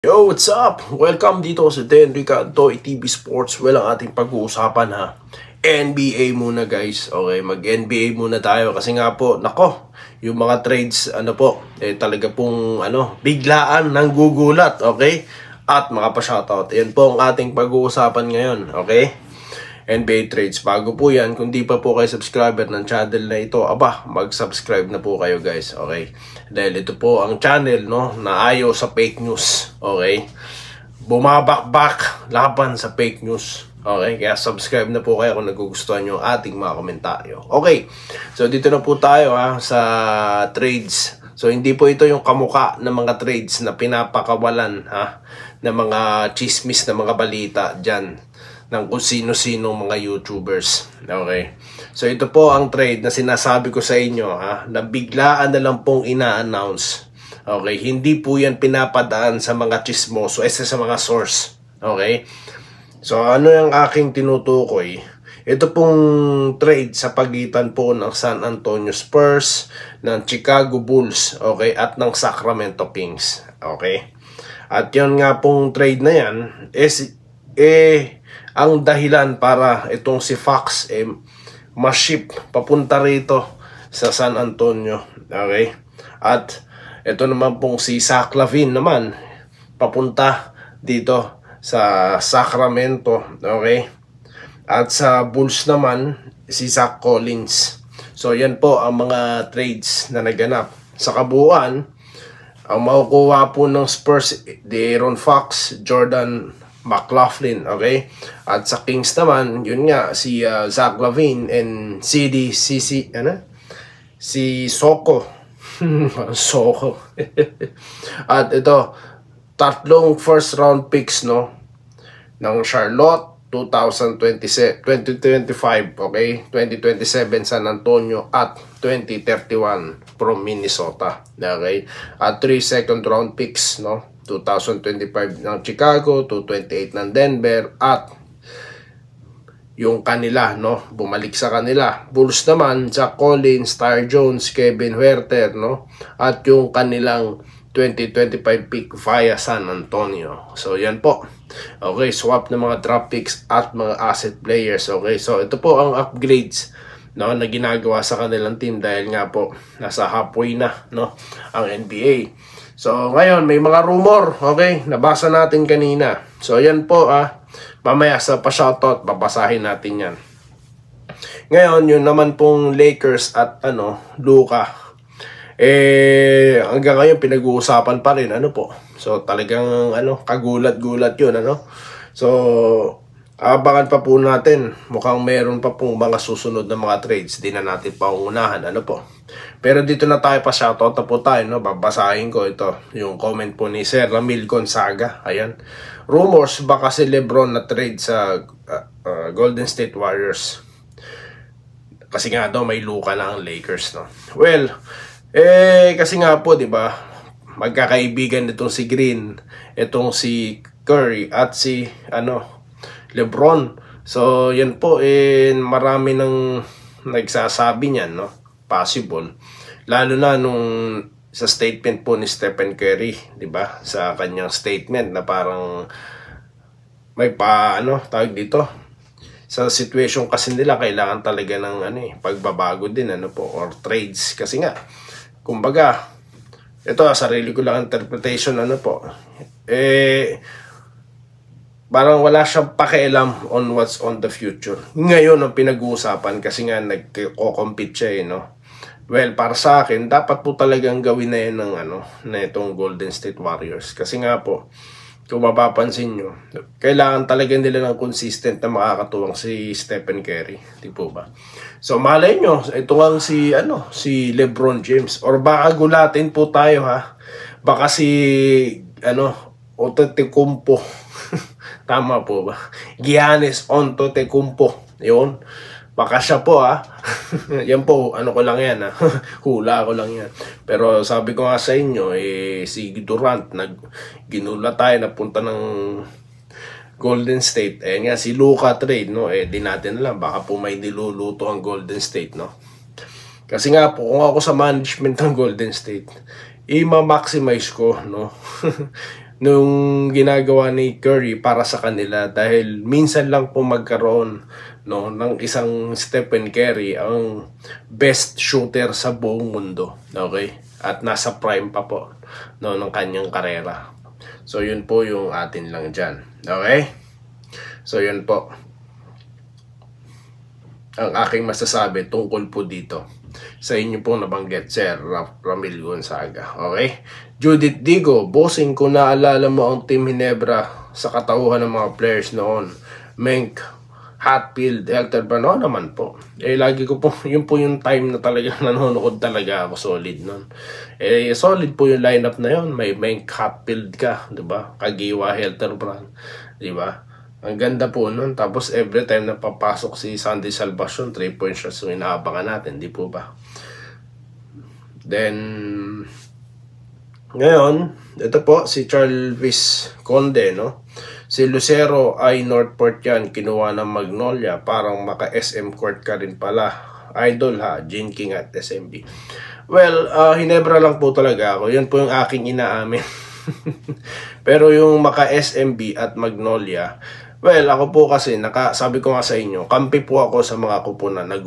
Yo, what's up? Welcome dito sa Henry Cantoy TV Sports. Well, ang ating pag-uusapan ha, NBA muna guys. Okay, mag-NBA muna tayo kasi nga po, nako, yung mga trades, talaga pong, biglaan ng gugulat, okay? At mga pa-shoutout. Yan po ang ating pag-uusapan ngayon, okay? NBA trades. Bago po yan, kung di pa po kayo subscriber ng channel na ito, mag-subscribe na po kayo guys, okay? Dahil ito po ang channel, na ayaw sa fake news, okay? Bumabakbak laban sa fake news, okay? Kaya subscribe na po kayo kung nagugustuhan nyo ating mga komentaryo. Okay, so dito na po tayo sa trades. So hindi po ito yung kamuka ng mga trades na pinapakawalan ng mga chismis na mga balita dyan ng kung sino-sino mga YouTubers. Okay. So ito po ang trade na sinasabi ko sa inyo na biglaan na lang pong ina-announce. Okay, hindi po yan pinapadaan sa mga chismoso, sa mga source. Okay? So ano yung aking tinutukoy? Ito pong trade sa pagitan po ng San Antonio Spurs, ng Chicago Bulls, okay, at ng Sacramento Kings. Okay? At yun nga pong trade na yan ang dahilan para itong si Fox ma-ship papunta rito sa San Antonio. Okay? At ito naman pong si Zach LaVine naman papunta dito sa Sacramento. Okay? At sa Bulls naman si Zach Collins. So yan po ang mga trades na naganap. Sa kabuuan, ang makukuha po ng Spurs, De'Aaron Fox, Jordan McLaughlin, okay? At sa Kings naman, yun nga, si Zach LaVine and si Soko. Soko. At ito, tatlong first round picks, ng Charlotte, 2025, okay? 2027 San Antonio at 2031 from Minnesota, okay? At 3 second round picks, 2025 ng Chicago, 228 ng Denver, at yung kanila, bumalik sa kanila. Bulls naman, Zach Collins, Tyre Jones, Kevin Huerter, at yung kanilang 2025 pick via San Antonio. So, yan po. Okay, swap ng mga draft picks at mga asset players. Okay, so ito po ang upgrades na ginagawa sa kanilang team dahil nga po nasa halfway na ang NBA. So ngayon may mga rumor, okay, nabasa natin kanina. So yan po mamaya sa pa-shoutout babasahin natin yan. Ngayon yun naman pong Lakers at Luka, hanggang ngayon pinag-uusapan pa rin So talagang kagulat-gulat yun So abangan pa po natin. Mukhang meron pa pong mga susunod na mga trades. Di na natin pauunahan. Pero dito na tayo pa, shoutout na po tayo. Babasahin ko ito. Yung comment po ni Sir Ramil Gonzaga. Ayan. Rumors baka si LeBron na trade sa Golden State Warriors. Kasi nga daw may Luka na ang Lakers. Well, kasi nga po, di ba, magkakaibigan itong si Green, itong si Curry, at si LeBron. So yan po marami nang nagsasabi niyan, possible. Lalo na nung sa statement po ni Stephen Curry, 'di ba? Sa kanyang statement na parang may tawag dito. Sa situation kasi nila kailangan talaga ng pagbabago din or trades kasi nga kumbaga ito sarili ko lang interpretation parang wala siyang pakialam on what's on the future. Ngayon ang pinag-uusapan kasi nga nagko-compete siya Well, para sa akin, dapat po talagang gawin na yan ng na itong Golden State Warriors. Kasi nga po, kung mapapansin nyo, kailangan talaga nila ng consistent na makakatuwang si Stephen Curry. Di po ba? So malay nyo, ito ang si LeBron James. Or baka gulatin po tayo Baka si Antetokounmpo. Tama po ba? Giannis Antetokounmpo. Yun. Baka siya po yan po, ko lang yan hula ko lang yan. Pero sabi ko nga sa inyo, si Durant, ginula tayo, napunta ng Golden State. Ayan nga, si Luka trade, di natin alam. Baka po may niluluto ang Golden State, Kasi nga po, kung ako sa management ng Golden State, i-maximize ko, nung ginagawa ni Curry para sa kanila dahil minsan lang po magkaroon no ng isang Stephen Curry ang best shooter sa buong mundo, okay, at nasa prime pa po no ng kanyang karera. So yun po yung atin lang dyan, okay. So yun po ang aking masasabi tungkol po dito sa inyo pong nabanggit, Sir Ramil Gonzaga. Okay? Judith Digo, bossing, kung naalala mo ang Team Ginebra sa katauhan ng mga players noon, Menk, Hatfield, Helter Brano naman po. Lagi ko po, yun po yung time na talaga nanonood talaga ako solid noon. Solid po yung lineup na yun. May Menk, Hatfield ka, diba? Kagiwa, Helter Brano, diba? Ang ganda po nun. Tapos every time na papasok si Sandy Salvacion, 3-point shots yung inaabangan natin, di po ba? Then, ngayon, ito po, si Charles Conde, no? Si Lucero ay Northport yan, kinuha ng Magnolia, parang maka-SM court ka rin pala. Idol ha, Gene King at SMB. Well, Ginebra lang po talaga ako. Yun po yung aking inaamin. Pero yung maka-SMB at Magnolia, well, ako po kasi, sabi ko nga sa inyo, kampi po ako sa mga kupunan na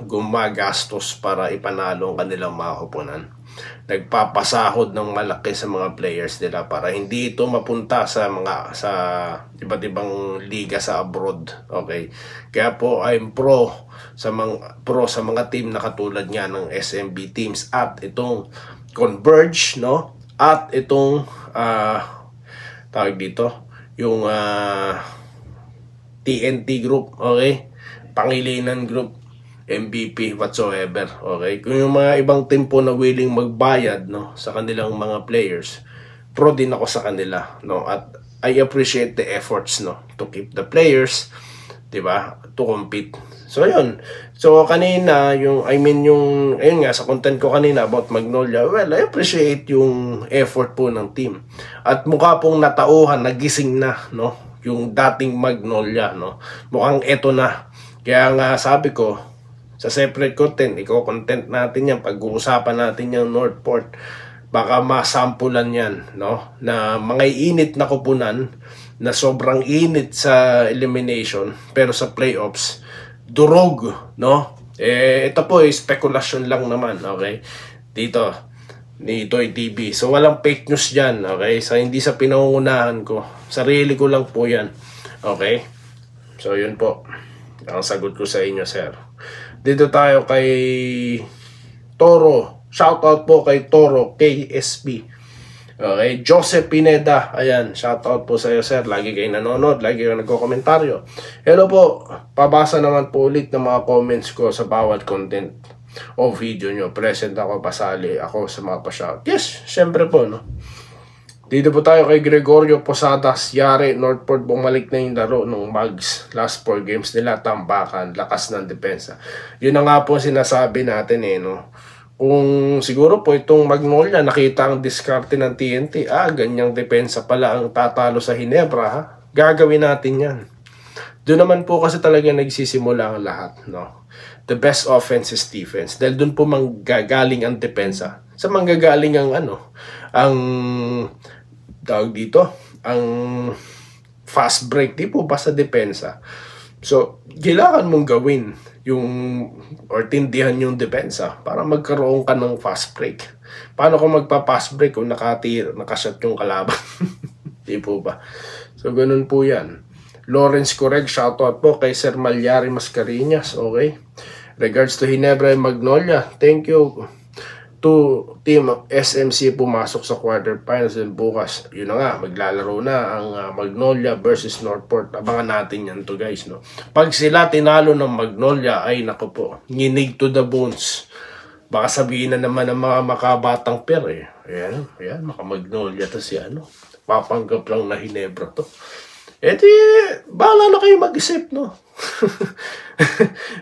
gumagastos para ipanalo ang kanilang mga kupunan. Nagpapasahod ng malaki sa mga players nila para hindi ito mapunta sa iba't ibang liga sa abroad. Okay? Kaya po, I'm pro sa mga team na katulad nga ng SMB teams at itong Converge, no? At itong tawag dito, yung TNT group, okay? Pangilinan group, MVP, whatsoever, okay? Kung yung mga ibang team po na willing magbayad, no, sa kanilang mga players, pro din ako sa kanila, no? At I appreciate the efforts, no, to keep the players, diba, to compete. So, yun. So, kanina, ayun nga, sa content ko kanina about Magnolia, well, I appreciate yung effort po ng team. At mukha pong natauhan, nagising na, no? Yung dating Magnolia, no? Mukhang eto na. Kaya nga, sabi ko, sa separate content, content natin yan, pag-uusapan natin yung Northport, baka masampulan yan, no? Na mga init na kupunan, na sobrang init sa elimination, pero sa playoffs, durog, no? Ito po spekulasyon lang naman, okay? Dito ni Toy TV. So walang fake news diyan, okay? So hindi sa pinangungunahan ko. Sarili ko lang po 'yan. Okay? So yun po. Ang sagot ko sa inyo, sir. Dito tayo kay Toro. Shout out po kay Toro KSB. Okay, Joseph Pineda, ayan, shoutout po sa iyo, sir. Lagi kayo nanonood, lagi kayo nagko-komentaryo. Hello po, pabasa naman po ulit ng mga comments ko sa bawat content o video nyo. Present ako, pasali ako sa mga pa-shout. Yes, syempre po, no? Dito po tayo kay Gregorio Posadas, Yare, Northport, bumalik na yung laro ng Mags. Last 4 games nila, tambakan, lakas ng depensa. Yun na nga po sinasabi natin, no? Kung siguro po itong Magnolia nakita ang diskarte ng TNT, ganyang depensa pala ang tatalo sa Ginebra, ha? Gagawin natin yan. Doon naman po kasi talaga nagsisimula ang lahat, no? The best offense is defense. Dahil doon po manggagaling ang depensa. Sa manggagaling ang ang tawag dito, ang fast break, di po basta depensa. So, kailangan mong gawin or tindihan yung depensa para magkaroon ka ng fast break. Paano kung magpa-fast break kung nakashot yung kalaban? Di po ba? So, ganun po yan. Lawrence Correg, shoutout po kay Sir Malyari Mascareñas, okay? Regards to Ginebra and Magnolia, thank you to team SMC pumasok sa quarterfinals din bukas. Yun na nga, maglalaro na ang Magnolia versus Northport. Abangan natin yan to, guys, no? Pag sila tinalo ng Magnolia, ay nako po, nginig to the bones. Baka sabihin na naman ng mga makabatang per, eh. Ayan, maka-Magnolia to si papanggap lang na Ginebra to. Bahala na kayo mag-isip, no?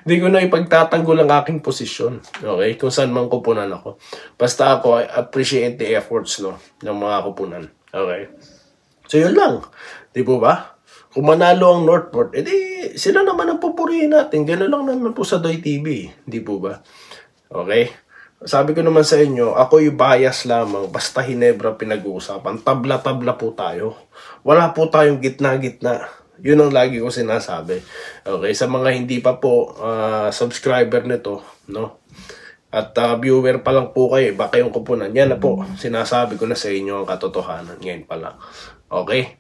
Hindi ko na ipagtatanggol ang aking posisyon, okay? Kung saan man kupunan ako. Basta ako, I appreciate the efforts, no, ng mga kupunan, okay? So, yun lang. Di po ba? Kung manalo ang Northport, sila naman ang pupurihin natin. Gano'n lang naman po sa Doy TV. Di po ba? Okay? sabi ko naman sa inyo, ako yung bias lamang, basta Hinebra pinag-uusapan. Tabla-tabla po tayo. Wala po tayong gitna-gitna. Yun ang lagi ko sinasabi. Okay, sa mga hindi pa po subscriber nito, no? At viewer pa lang po kayo, baka yung kupunan. Yan na po, sinasabi ko na sa inyo ang katotohanan. Ngayon pa lang. Okay?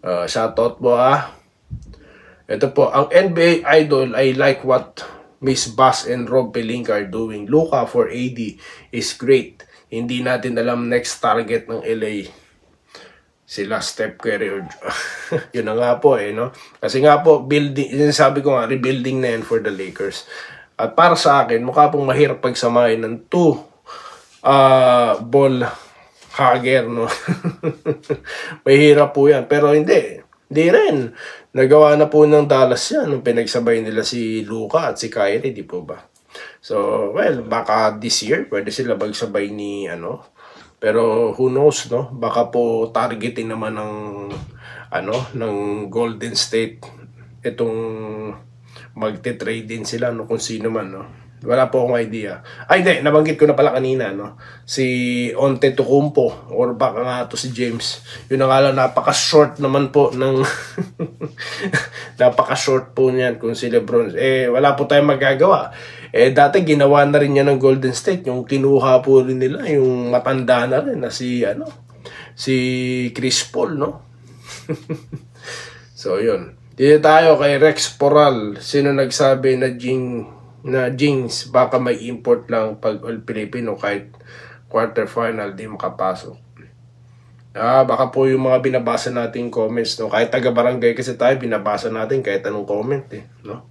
Shoutout po Ito po, ang NBA idol, I like what Miss Bass and Rob Pelinka are doing. Luka for AD is great. Hindi natin alam next target ng LA. Sila Steph Curry or yun na nga po no? Kasi nga po, building, sabi ko nga, rebuilding na yan for the Lakers. At para sa akin, mukha pong mahirap pagsamahin ng ball hugger, no? Mahirap po yan. Pero hindi rin. Nagawa na po ng Dallas yan nung pinagsabay nila si Luka at si Kyrie, di po ba? So, well, baka this year, pwede sila magsabay ni, pero who knows, no? Baka po targetin naman ng Golden State itong magte-trade din sila, no? Kung sino man, no? Wala po akong idea. Ay, hindi. Nabanggit ko na pala kanina, no? Si Antetokounmpo or baka nga to si James. Yun na nga lang, napaka-short naman po ng... napaka-short po niyan kung si LeBron. Wala po tayong magagawa. Dati ginawa na rin niya ng Golden State. Yung kinuha po rin nila, yung matanda na rin na si Chris Paul, no? So, yun. Dito tayo kay Rex Poral. Sino nagsabi na Jinx, baka may import lang pag all Filipino kahit quarterfinal di makapasok. Baka po yung mga binabasa nating comments, no? Kahit taga-barangay kasi tayo, binabasa natin kahit anong comment, no?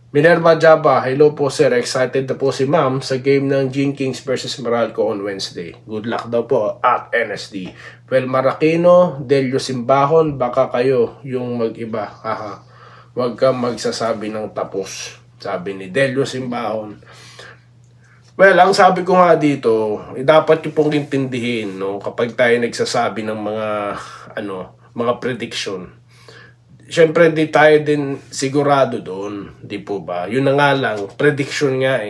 Minerva Jaba, hello po sir, excited na po si ma'am sa game ng Gene Kings versus Meralco on Wednesday. Good luck daw po at NSD. Well, Maracino, Delio Simbahon, baka kayo yung mag-iba. Huwag kang magsasabi ng tapos. Sabi ni Delio Simbahon. Well, ang sabi ko nga dito, dapat yung pong intindihin, no, kapag tayo nagsasabi ng mga prediction. Siyempre, di tayo din sigurado doon, di po ba? Yun na nga lang, prediction nga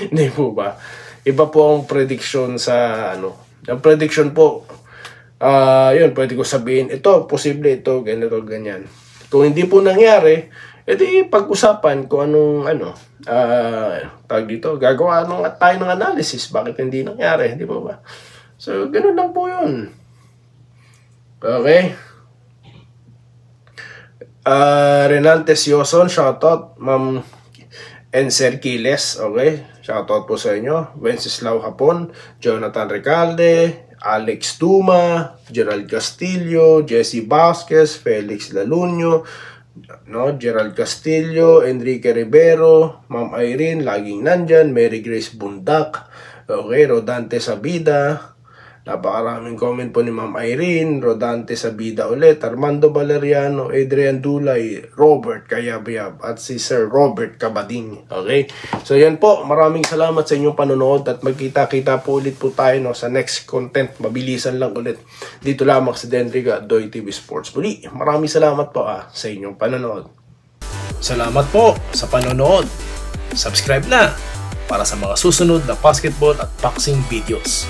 di po ba? Iba po ang prediction sa ang prediction po, yun, pwede ko sabihin, ito, posible ito, ganito, ganyan. Kung hindi po nangyari, edi pag-usapan kung anong tag dito, gagawa tayo ng analysis bakit hindi nangyari, di ba? So ganoon lang po yun. Okay, Renantes Yoson, shoutout Ma'am Enser Quiles, okay, shoutout po sa inyo. Wenceslao Hapon, Jonathan Recalde, Alex Duma, Gerald Castillo, Jesse Vasquez, Felix Laluño, no, Gerald Castillo, Enrique Rivero, Ma'am Irene, laging nandyan, Mary Grace Bundak, okay, Rodante Sabida, napakaraming comment po ni Ma'am Irene, Rodante Sabida ulit, Armando Valeriano, Adrian Dulay, Robert Kayabyab, at si Sir Robert Cabading, okay? So yan po, maraming salamat sa inyong panonood at magkita-kita po ulit po tayo, no, sa next content, mabilisan lang ulit. Dito lamang sa Denriga, Doy TV Sports. Muli, maraming salamat po sa inyong panonood. Salamat po sa panonood. Subscribe na para sa mga susunod na basketball at boxing videos.